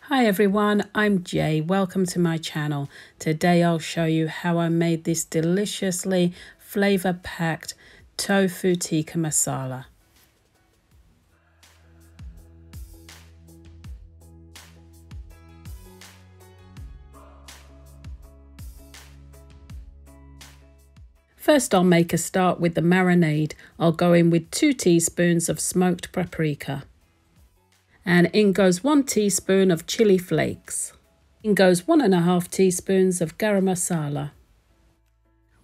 Hi everyone, I'm Jay. Welcome to my channel. Today I'll show you how I made this deliciously flavor-packed Tofu Tikka Masala. First I'll make a start with the marinade. I'll go in with 2 teaspoons of smoked paprika. And in goes 1 teaspoon of Chilli Flakes. In goes 1½ teaspoons of Garam Masala.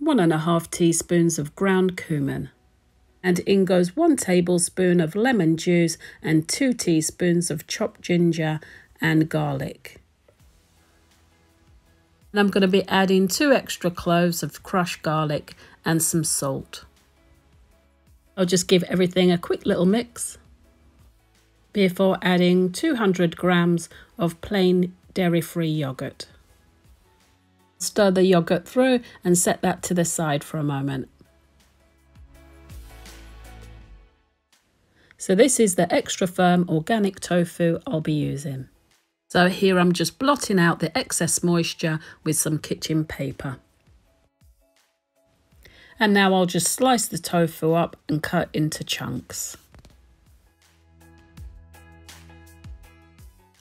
1½ teaspoons of ground cumin. And in goes 1 tablespoon of lemon juice and 2 teaspoons of chopped ginger and garlic. And I'm going to be adding 2 extra cloves of crushed garlic and some salt. I'll just give everything a quick little mix before adding 200 grams of plain dairy-free yogurt. Stir the yogurt through and set that to the side for a moment. So this is the extra firm organic tofu I'll be using. So here I'm just blotting out the excess moisture with some kitchen paper. And now I'll just slice the tofu up and cut into chunks.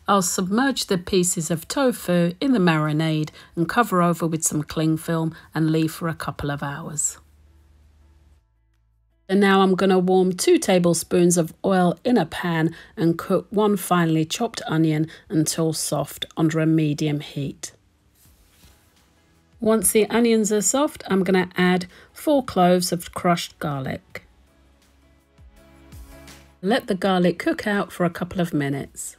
I'll submerge the pieces of tofu in the marinade and cover over with some cling film and leave for a couple of hours. And now I'm going to warm 2 tablespoons of oil in a pan and cook 1 finely chopped onion until soft under a medium heat. Once the onions are soft, I'm going to add 4 cloves of crushed garlic. Let the garlic cook out for a couple of minutes.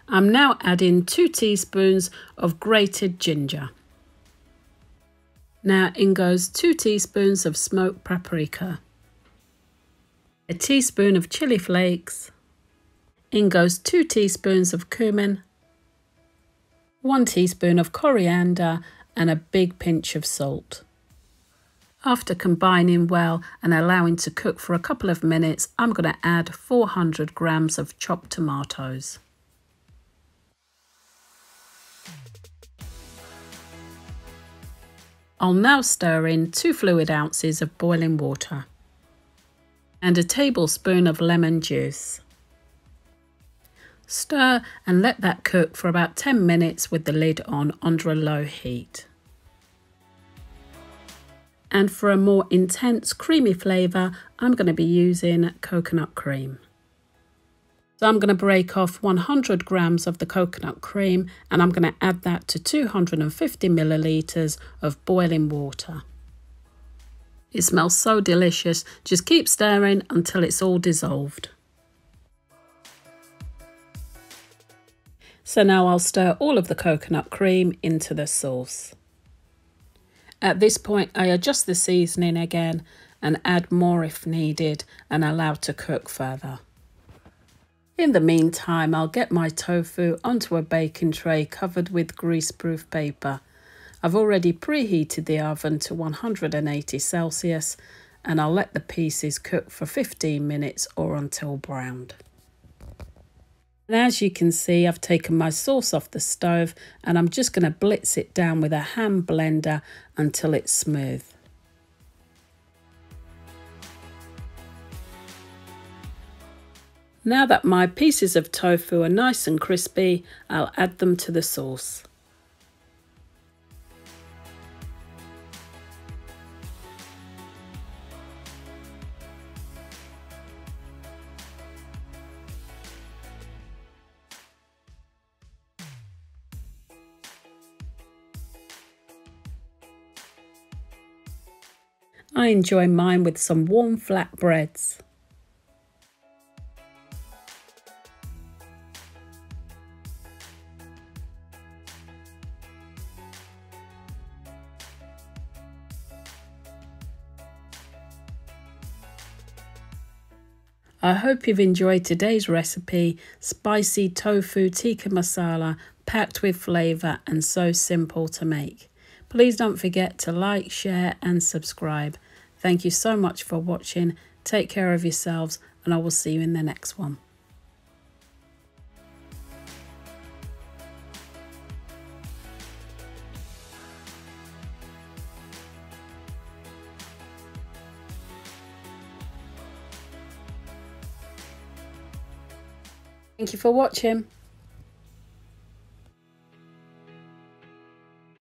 I'm now adding 2 teaspoons of grated ginger. Now in goes 2 teaspoons of smoked paprika, a teaspoon of chili flakes, in goes 2 teaspoons of cumin, 1 teaspoon of coriander and a big pinch of salt. After combining well and allowing to cook for a couple of minutes, I'm going to add 400 grams of chopped tomatoes. I'll now stir in 2 fluid ounces of boiling water and a tablespoon of lemon juice. Stir and let that cook for about 10 minutes with the lid on under a low heat. And for a more intense creamy flavour, I'm going to be using coconut cream. So I'm going to break off 100 grams of the coconut cream and I'm going to add that to 250 millilitres of boiling water. It smells so delicious. Just keep stirring until it's all dissolved. So now I'll stir all of the coconut cream into the sauce. At this point I adjust the seasoning again and add more if needed and allow to cook further. In the meantime, I'll get my tofu onto a baking tray covered with greaseproof paper. I've already preheated the oven to 180 Celsius and I'll let the pieces cook for 15 minutes or until browned. And as you can see, I've taken my sauce off the stove and I'm just going to blitz it down with a hand blender until it's smooth. Now that my pieces of tofu are nice and crispy, I'll add them to the sauce. I enjoy mine with some warm flatbreads. I hope you've enjoyed today's recipe, spicy tofu tikka masala, packed with flavour and so simple to make. Please don't forget to like, share and subscribe. Thank you so much for watching. Take care of yourselves and I will see you in the next one. Thank you for watching.